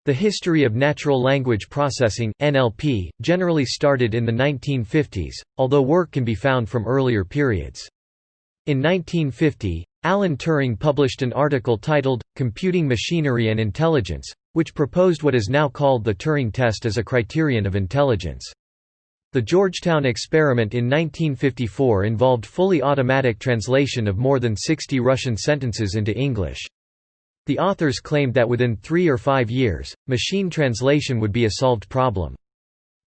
The history of natural language processing (NLP) generally started in the 1950s, although work can be found from earlier periods. In 1950, Alan Turing published an article titled, "Computing Machinery and Intelligence," which proposed what is now called the Turing test as a criterion of intelligence. The Georgetown experiment in 1954 involved fully automatic translation of more than 60 Russian sentences into English. The authors claimed that within 3 or 5 years, machine translation would be a solved problem.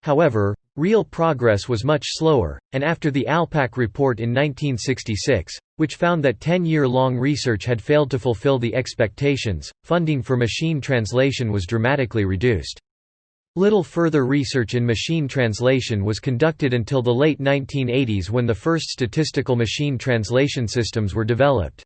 However, real progress was much slower, and after the ALPAC report in 1966, which found that 10-year-long research had failed to fulfill the expectations, funding for machine translation was dramatically reduced. Little further research in machine translation was conducted until the late 1980s when the first statistical machine translation systems were developed.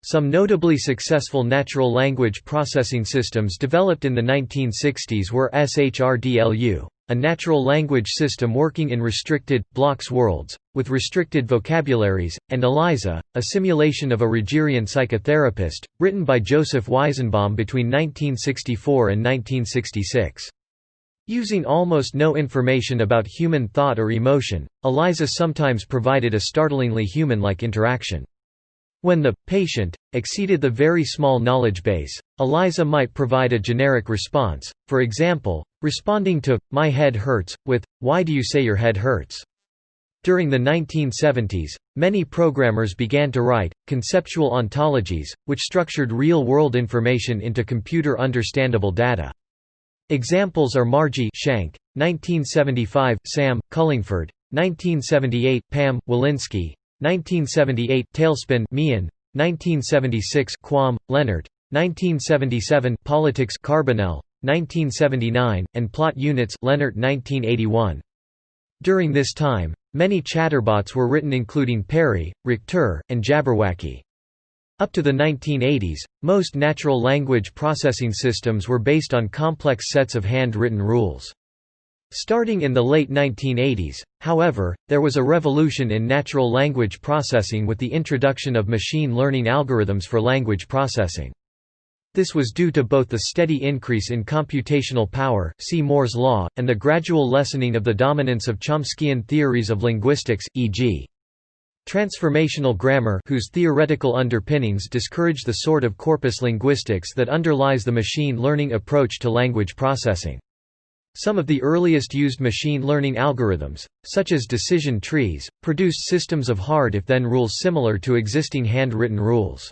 Some notably successful natural language processing systems developed in the 1960s were SHRDLU, a natural language system working in restricted, blocks worlds, with restricted vocabularies, and ELIZA, a simulation of a Rogerian psychotherapist, written by Joseph Weizenbaum between 1964 and 1966. Using almost no information about human thought or emotion, ELIZA sometimes provided a startlingly human-like interaction. When the patient exceeded the very small knowledge base, ELIZA might provide a generic response, for example, responding to, "My head hurts," with, "Why do you say your head hurts?" During the 1970s, many programmers began to write conceptual ontologies, which structured real-world information into computer-understandable data. Examples are Margie Schenk, 1975, Sam Cullingford, 1978, Pam Walensky, 1978, Tailspin Meehan, 1976, Quam Leonard, 1977, Politics Carbonell, 1979, and Plot Units Leonard 1981. During this time, many chatterbots were written including Perry, Richter, and Jabberwocky. Up to the 1980s, most natural language processing systems were based on complex sets of hand-written rules. Starting in the late 1980s, however, there was a revolution in natural language processing with the introduction of machine learning algorithms for language processing. This was due to both the steady increase in computational power, see Moore's law, and the gradual lessening of the dominance of Chomskyan theories of linguistics, e.g. transformational grammar, whose theoretical underpinnings discourage the sort of corpus linguistics that underlies the machine learning approach to language processing. Some of the earliest used machine learning algorithms, such as decision trees, produced systems of hard-if-then rules similar to existing hand-written rules.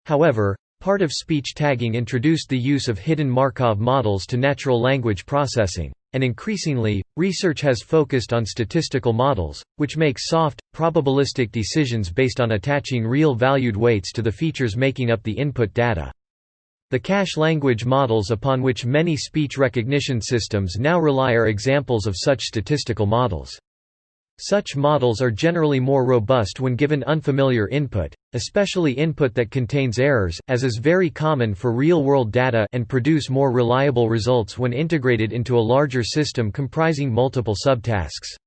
However, part of speech tagging introduced the use of hidden Markov models to natural language processing, and increasingly, research has focused on statistical models, which make soft, probabilistic decisions based on attaching real-valued weights to the features making up the input data. The cache language models upon which many speech recognition systems now rely are examples of such statistical models. Such models are generally more robust when given unfamiliar input, especially input that contains errors, as is very common for real-world data, and produce more reliable results when integrated into a larger system comprising multiple subtasks.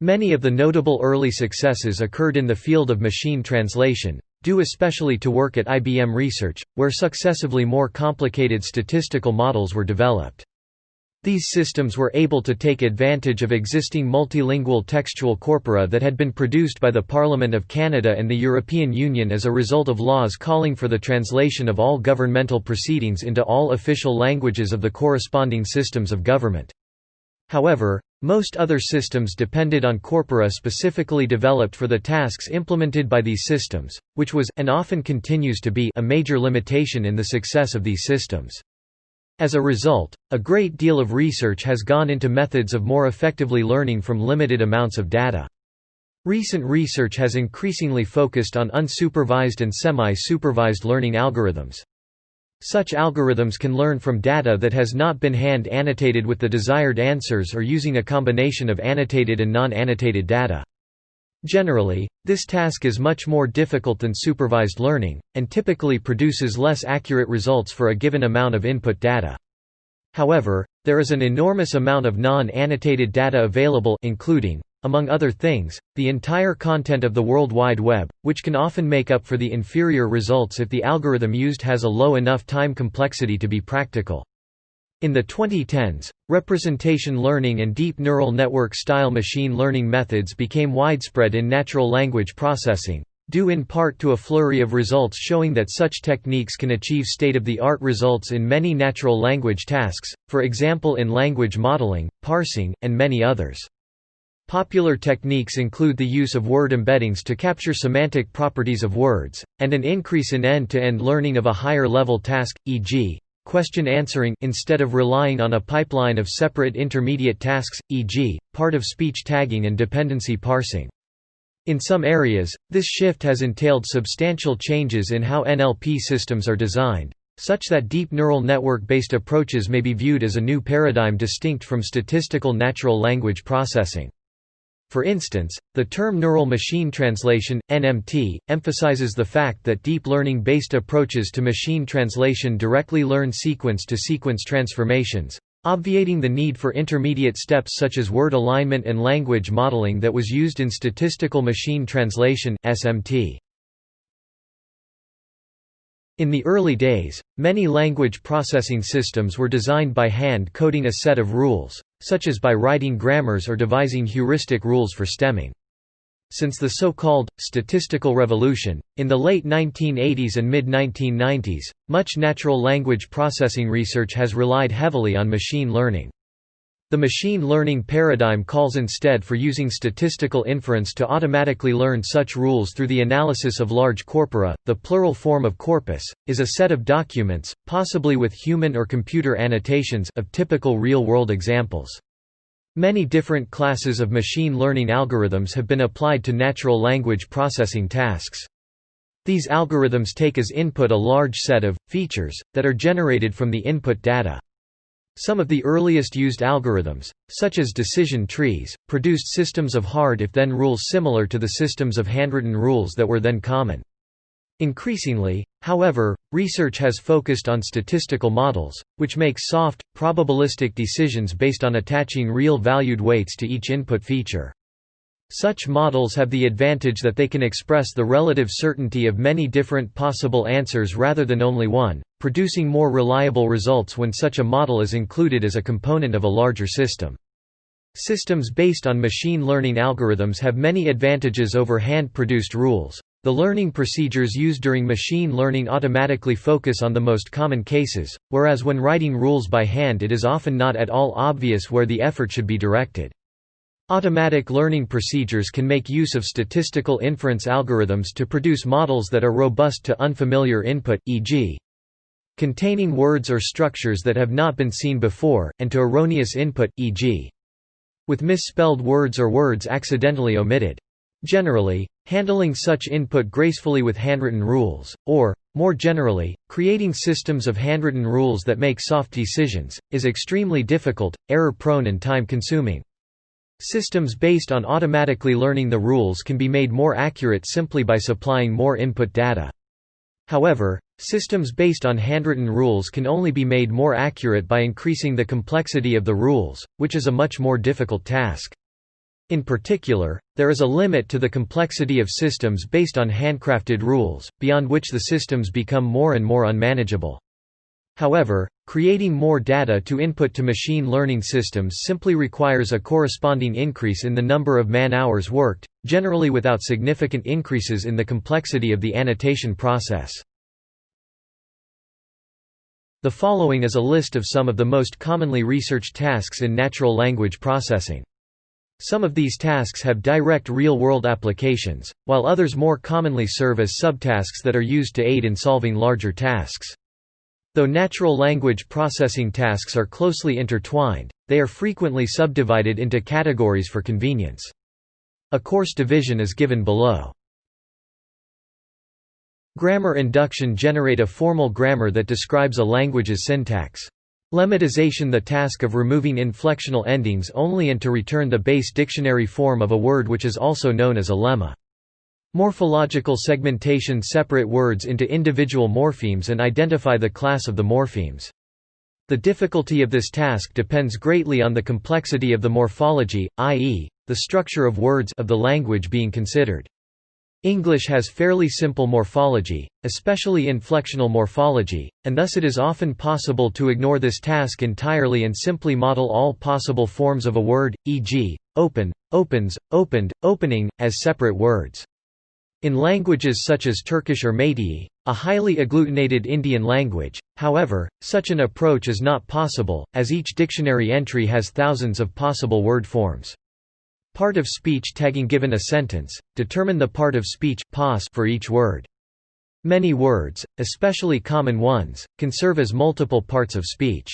Many of the notable early successes occurred in the field of machine translation, due especially to work at IBM Research, where successively more complicated statistical models were developed. These systems were able to take advantage of existing multilingual textual corpora that had been produced by the Parliament of Canada and the European Union as a result of laws calling for the translation of all governmental proceedings into all official languages of the corresponding systems of government. However, most other systems depended on corpora specifically developed for the tasks implemented by these systems, which was, and often continues to be, a major limitation in the success of these systems. As a result, a great deal of research has gone into methods of more effectively learning from limited amounts of data. Recent research has increasingly focused on unsupervised and semi-supervised learning algorithms. Such algorithms can learn from data that has not been hand-annotated with the desired answers or using a combination of annotated and non-annotated data. Generally, this task is much more difficult than supervised learning, and typically produces less accurate results for a given amount of input data. However, there is an enormous amount of non-annotated data available, including, among other things, the entire content of the World Wide Web, which can often make up for the inferior results if the algorithm used has a low enough time complexity to be practical. In the 2010s, representation learning and deep neural network-style machine learning methods became widespread in natural language processing, due in part to a flurry of results showing that such techniques can achieve state-of-the-art results in many natural language tasks, for example in language modeling, parsing, and many others. Popular techniques include the use of word embeddings to capture semantic properties of words, and an increase in end-to-end learning of a higher-level task, e.g., question answering, instead of relying on a pipeline of separate intermediate tasks, e.g., part-of-speech tagging and dependency parsing. In some areas, this shift has entailed substantial changes in how NLP systems are designed, such that deep neural network-based approaches may be viewed as a new paradigm distinct from statistical natural language processing. For instance, the term neural machine translation, NMT, emphasizes the fact that deep learning-based approaches to machine translation directly learn sequence-to-sequence transformations, obviating the need for intermediate steps such as word alignment and language modeling that was used in statistical machine translation, SMT. In the early days, many language processing systems were designed by hand coding a set of rules, such as by writing grammars or devising heuristic rules for stemming. Since the so-called statistical revolution, in the late 1980s and mid-1990s, much natural language processing research has relied heavily on machine learning. The machine learning paradigm calls instead for using statistical inference to automatically learn such rules through the analysis of large corpora. The plural form of corpus is a set of documents, possibly with human or computer annotations, of typical real-world examples. Many different classes of machine learning algorithms have been applied to natural language processing tasks. These algorithms take as input a large set of features that are generated from the input data. Some of the earliest used algorithms, such as decision trees, produced systems of hard if-then rules similar to the systems of handwritten rules that were then common. Increasingly, however, research has focused on statistical models, which make soft, probabilistic decisions based on attaching real-valued weights to each input feature. Such models have the advantage that they can express the relative certainty of many different possible answers rather than only one, producing more reliable results when such a model is included as a component of a larger system. Systems based on machine learning algorithms have many advantages over hand-produced rules. The learning procedures used during machine learning automatically focus on the most common cases, whereas when writing rules by hand it is often not at all obvious where the effort should be directed. Automatic learning procedures can make use of statistical inference algorithms to produce models that are robust to unfamiliar input, e.g., containing words or structures that have not been seen before, and to erroneous input, e.g., with misspelled words or words accidentally omitted. Generally, handling such input gracefully with handwritten rules, or, more generally, creating systems of handwritten rules that make soft decisions, is extremely difficult, error-prone and time-consuming. Systems based on automatically learning the rules can be made more accurate simply by supplying more input data. However, systems based on handwritten rules can only be made more accurate by increasing the complexity of the rules, which is a much more difficult task. In particular, there is a limit to the complexity of systems based on handcrafted rules, beyond which the systems become more and more unmanageable. However, creating more data to input to machine learning systems simply requires a corresponding increase in the number of man-hours worked, generally without significant increases in the complexity of the annotation process. The following is a list of some of the most commonly researched tasks in natural language processing. Some of these tasks have direct real-world applications, while others more commonly serve as subtasks that are used to aid in solving larger tasks. Though natural language processing tasks are closely intertwined, they are frequently subdivided into categories for convenience. A coarse division is given below. Grammar induction: generate a formal grammar that describes a language's syntax. Lemmatization: the task of removing inflectional endings only and to return the base dictionary form of a word, which is also known as a lemma. Morphological segmentation: separate words into individual morphemes and identify the class of the morphemes. The difficulty of this task depends greatly on the complexity of the morphology, i.e., the structure of words, of the language being considered. English has fairly simple morphology, especially inflectional morphology, and thus it is often possible to ignore this task entirely and simply model all possible forms of a word, e.g., open, opens, opened, opening, as separate words. In languages such as Turkish or Meitei, a highly agglutinated Indian language, however, such an approach is not possible, as each dictionary entry has thousands of possible word forms. Part of speech tagging given a sentence, determine the part of speech pos for each word. Many words, especially common ones, can serve as multiple parts of speech.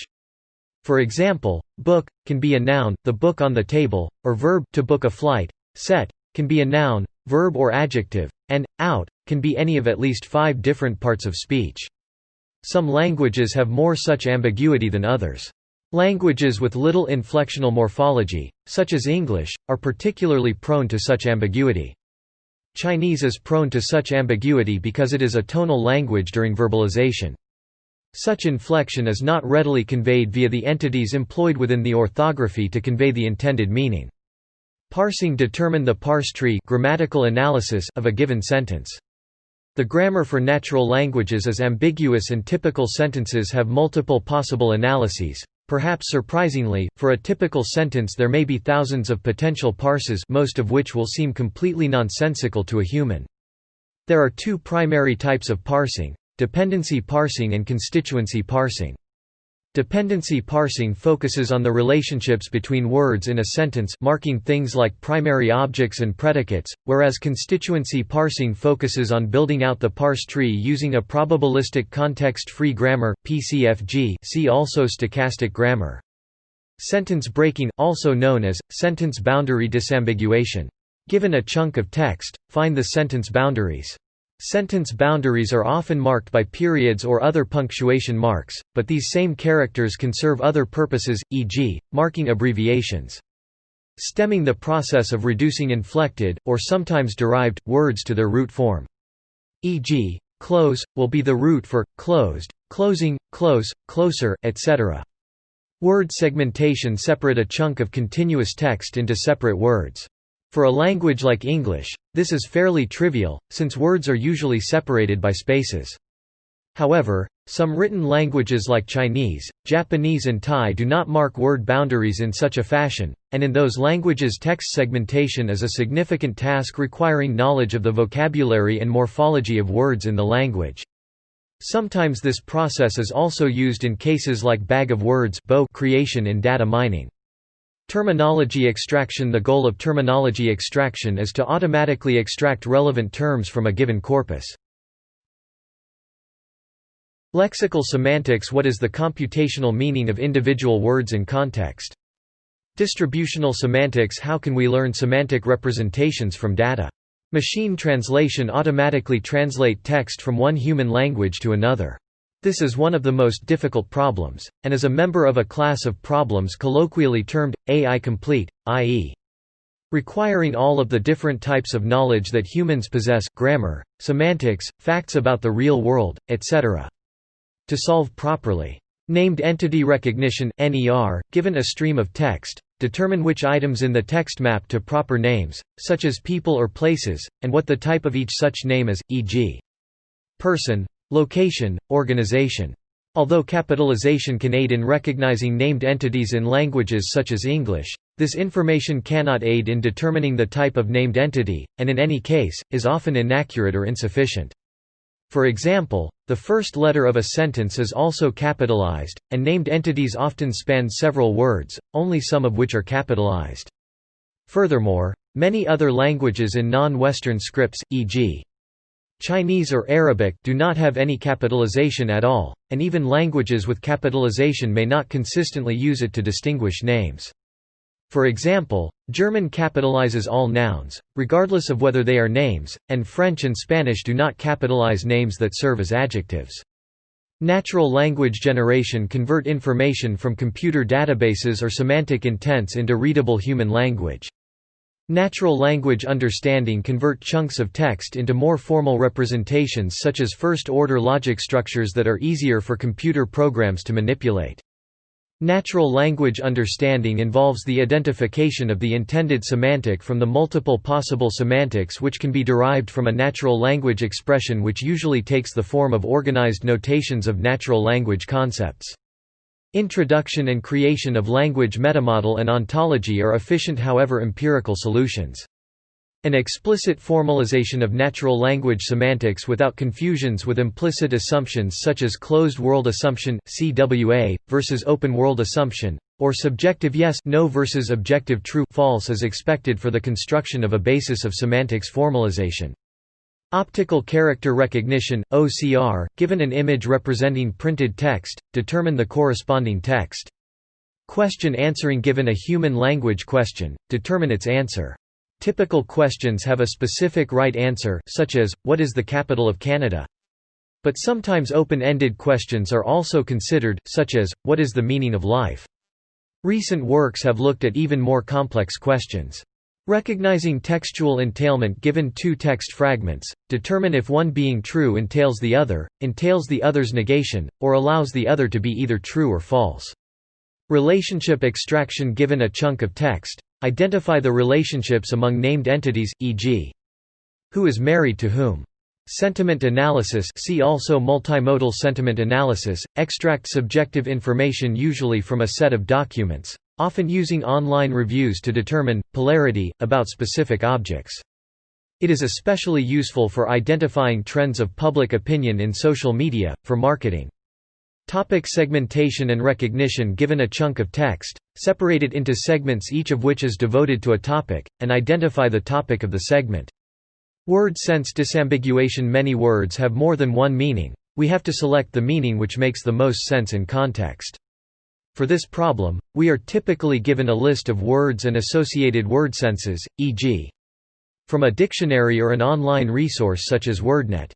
For example, book can be a noun, the book on the table, or verb to book a flight. Set can be a noun, verb or adjective, and out can be any of at least 5 different parts of speech. Some languages have more such ambiguity than others. Languages with little inflectional morphology, such as English, are particularly prone to such ambiguity. Chinese is prone to such ambiguity because it is a tonal language during verbalization. Such inflection is not readily conveyed via the entities employed within the orthography to convey the intended meaning. Parsing determine the parse tree grammatical analysis of a given sentence. The grammar for natural languages is ambiguous and typical sentences have multiple possible analyses. Perhaps surprisingly, for a typical sentence there may be thousands of potential parses, most of which will seem completely nonsensical to a human. There are 2 primary types of parsing: dependency parsing and constituency parsing. Dependency parsing focuses on the relationships between words in a sentence, marking things like primary objects and predicates, whereas constituency parsing focuses on building out the parse tree using a probabilistic context-free grammar (PCFG). See also stochastic grammar. Sentence breaking, also known as sentence boundary disambiguation. Given a chunk of text, find the sentence boundaries. Sentence boundaries are often marked by periods or other punctuation marks, but these same characters can serve other purposes, e.g., marking abbreviations. Stemming the process of reducing inflected, or sometimes derived, words to their root form. E.g., close will be the root for closed, closing, close, closer, etc. Word segmentation separate a chunk of continuous text into separate words. For a language like English, this is fairly trivial, since words are usually separated by spaces. However, some written languages like Chinese, Japanese and Thai do not mark word boundaries in such a fashion, and in those languages text segmentation is a significant task requiring knowledge of the vocabulary and morphology of words in the language. Sometimes this process is also used in cases like bag of words creation in data mining. Terminology extraction. The goal of terminology extraction is to automatically extract relevant terms from a given corpus. Lexical semantics. What is the computational meaning of individual words in context? Distributional semantics. How can we learn semantic representations from data? Machine translation. Automatically translate text from one human language to another. This is one of the most difficult problems, and is a member of a class of problems colloquially termed AI complete, i.e. requiring all of the different types of knowledge that humans possess: grammar, semantics, facts about the real world, etc. To solve properly. Named entity recognition (NER), given a stream of text, determine which items in the text map to proper names, such as people or places, and what the type of each such name is, e.g. person, location, organization. Although capitalization can aid in recognizing named entities in languages such as English, this information cannot aid in determining the type of named entity, and in any case, is often inaccurate or insufficient. For example, the first letter of a sentence is also capitalized, and named entities often span several words, only some of which are capitalized. Furthermore, many other languages in non-Western scripts, e.g. Chinese or Arabic, do not have any capitalization at all, and even languages with capitalization may not consistently use it to distinguish names. For example, German capitalizes all nouns, regardless of whether they are names, and French and Spanish do not capitalize names that serve as adjectives. Natural language generation convert information from computer databases or semantic intents into readable human language. Natural language understanding convert chunks of text into more formal representations such as first-order logic structures that are easier for computer programs to manipulate. Natural language understanding involves the identification of the intended semantic from the multiple possible semantics which can be derived from a natural language expression, which usually takes the form of organized notations of natural language concepts. Introduction and creation of language metamodel and ontology are efficient, however empirical solutions. An explicit formalization of natural language semantics without confusions with implicit assumptions such as closed-world assumption (CWA) versus open-world assumption, or subjective yes/no versus objective true/false is expected for the construction of a basis of semantics formalization. Optical character recognition (OCR), given an image representing printed text, determine the corresponding text. Question answering given a human language question, determine its answer. Typical questions have a specific right answer, such as, "What is the capital of Canada?" But sometimes open-ended questions are also considered, such as, "What is the meaning of life?" Recent works have looked at even more complex questions. Recognizing textual entailment given two text fragments, determine if one being true entails the other's negation, or allows the other to be either true or false. Relationship extraction given a chunk of text, identify the relationships among named entities, e.g. who is married to whom. Sentiment analysis, see also multimodal sentiment analysis, extract subjective information usually from a set of documents, often using online reviews to determine polarity about specific objects. It is especially useful for identifying trends of public opinion in social media, for marketing. Topic: segmentation and recognition. Given a chunk of text, separate it into segments each of which is devoted to a topic, and identify the topic of the segment. Word sense disambiguation. Many words have more than one meaning. We have to select the meaning which makes the most sense in context. For this problem, we are typically given a list of words and associated word senses, e.g. from a dictionary or an online resource such as WordNet.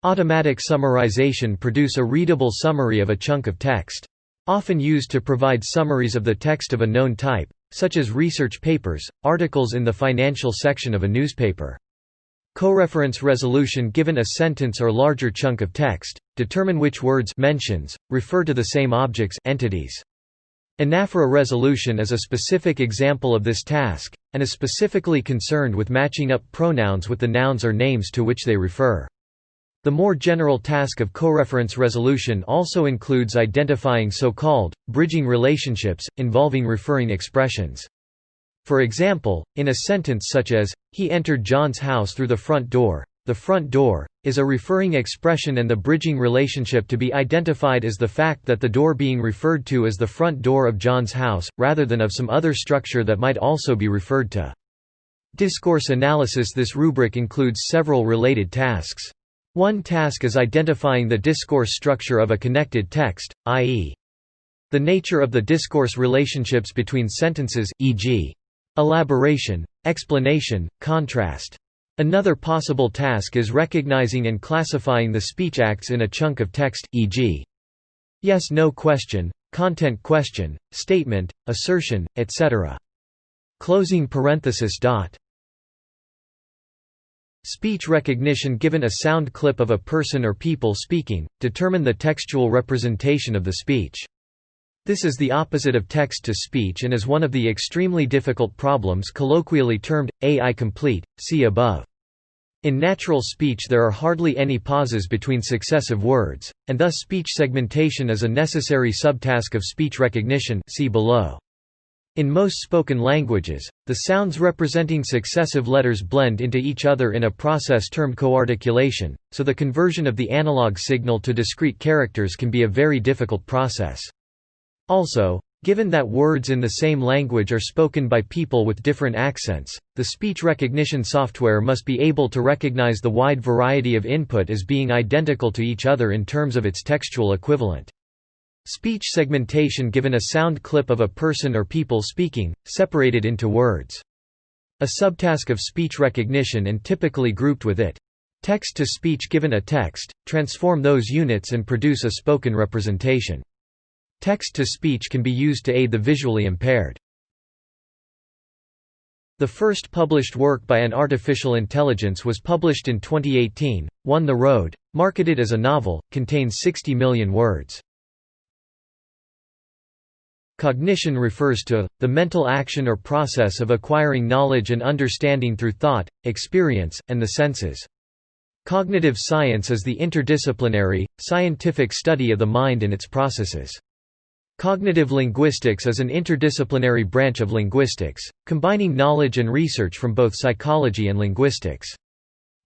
Automatic summarization. Produce a readable summary of a chunk of text. Often used to provide summaries of the text of a known type, such as research papers, articles in the financial section of a newspaper. Coreference resolution. Given a sentence or larger chunk of text, determine which words mentions refer to the same objects entities. Anaphora resolution is a specific example of this task, and is specifically concerned with matching up pronouns with the nouns or names to which they refer. The more general task of coreference resolution also includes identifying so-called bridging relationships, involving referring expressions. For example, in a sentence such as, "He entered John's house through the front door," the front door is a referring expression and the bridging relationship to be identified is the fact that the door being referred to is the front door of John's house, rather than of some other structure that might also be referred to. Discourse analysis. This rubric includes several related tasks. One task is identifying the discourse structure of a connected text, i.e. the nature of the discourse relationships between sentences, e.g. elaboration, explanation, contrast. Another possible task is recognizing and classifying the speech acts in a chunk of text, e.g. yes/no question, content question, statement, assertion, etc. Closing parenthesis. Speech recognition. Given a sound clip of a person or people speaking, determine the textual representation of the speech. This is the opposite of text-to-speech and is one of the extremely difficult problems colloquially termed, AI complete, see above. In natural speech there are hardly any pauses between successive words, and thus speech segmentation is a necessary subtask of speech recognition, see below. In most spoken languages, the sounds representing successive letters blend into each other in a process termed coarticulation, so the conversion of the analog signal to discrete characters can be a very difficult process. Also, given that words in the same language are spoken by people with different accents, the speech recognition software must be able to recognize the wide variety of input as being identical to each other in terms of its textual equivalent. Speech segmentation. Given a sound clip of a person or people speaking, separated into words. A subtask of speech recognition and typically grouped with it. Text-to-speech. Given a text, transform those units and produce a spoken representation. Text-to-speech can be used to aid the visually impaired. The first published work by an artificial intelligence was published in 2018, Won the Road, marketed as a novel, contains 60 million words. Cognition refers to the mental action or process of acquiring knowledge and understanding through thought, experience, and the senses. Cognitive science is the interdisciplinary, scientific study of the mind and its processes. Cognitive linguistics is an interdisciplinary branch of linguistics, combining knowledge and research from both psychology and linguistics.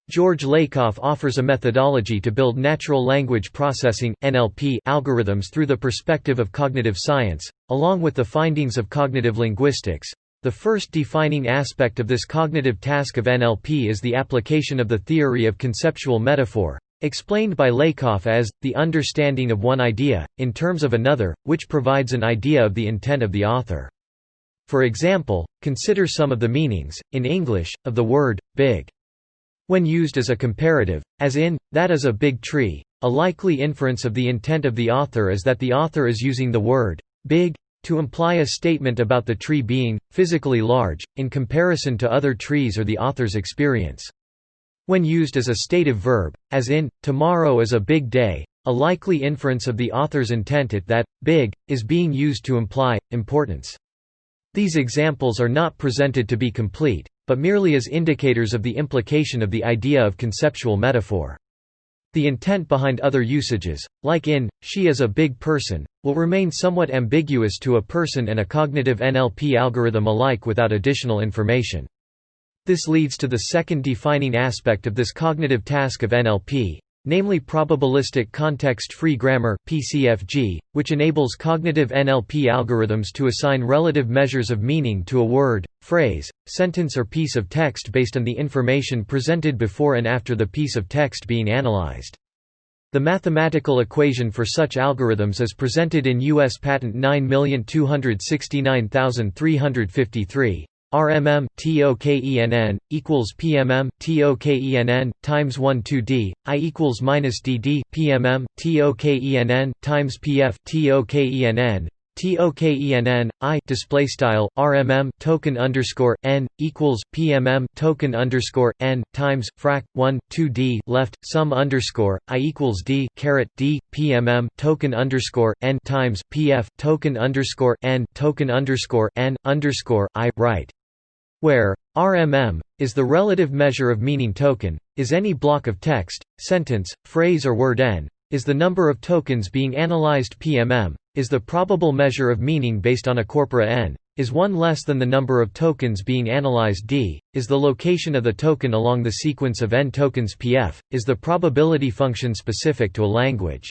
George Lakoff offers a methodology to build natural language processing (NLP) algorithms through the perspective of cognitive science, along with the findings of cognitive linguistics. The first defining aspect of this cognitive task of NLP is the application of the theory of conceptual metaphor, explained by Lakoff as the understanding of one idea, in terms of another, which provides an idea of the intent of the author. For example, consider some of the meanings, in English, of the word big. When used as a comparative, as in, that is a big tree, a likely inference of the intent of the author is that the author is using the word big to imply a statement about the tree being physically large, in comparison to other trees or the author's experience. When used as a stative verb, as in, tomorrow is a big day, a likely inference of the author's intent that big is being used to imply importance. These examples are not presented to be complete, but merely as indicators of the implication of the idea of conceptual metaphor. The intent behind other usages, like in, she is a big person, will remain somewhat ambiguous to a person and a cognitive NLP algorithm alike without additional information. This leads to the second defining aspect of this cognitive task of NLP, namely probabilistic context-free grammar (PCFG), which enables cognitive NLP algorithms to assign relative measures of meaning to a word, phrase, sentence or piece of text based on the information presented before and after the piece of text being analyzed. The mathematical equation for such algorithms is presented in U.S. Patent 9,269,353. RMM TOKENN equals PMM TOKENN times 1 2D I equals minus DD PMM TOKENN times PF TOKENN I display style RMM token underscore n equals PMM token underscore n times frac 1 2D left sum underscore I equals D caret D PMM token underscore n times PF token underscore n underscore I right. Where RMM is the relative measure of meaning, token is any block of text, sentence, phrase or word, n is the number of tokens being analyzed, PMM is the probable measure of meaning based on a corpora n is 1 less than the number of tokens being analyzed, d is the location of the token along the sequence of n tokens, pf is the probability function specific to a language.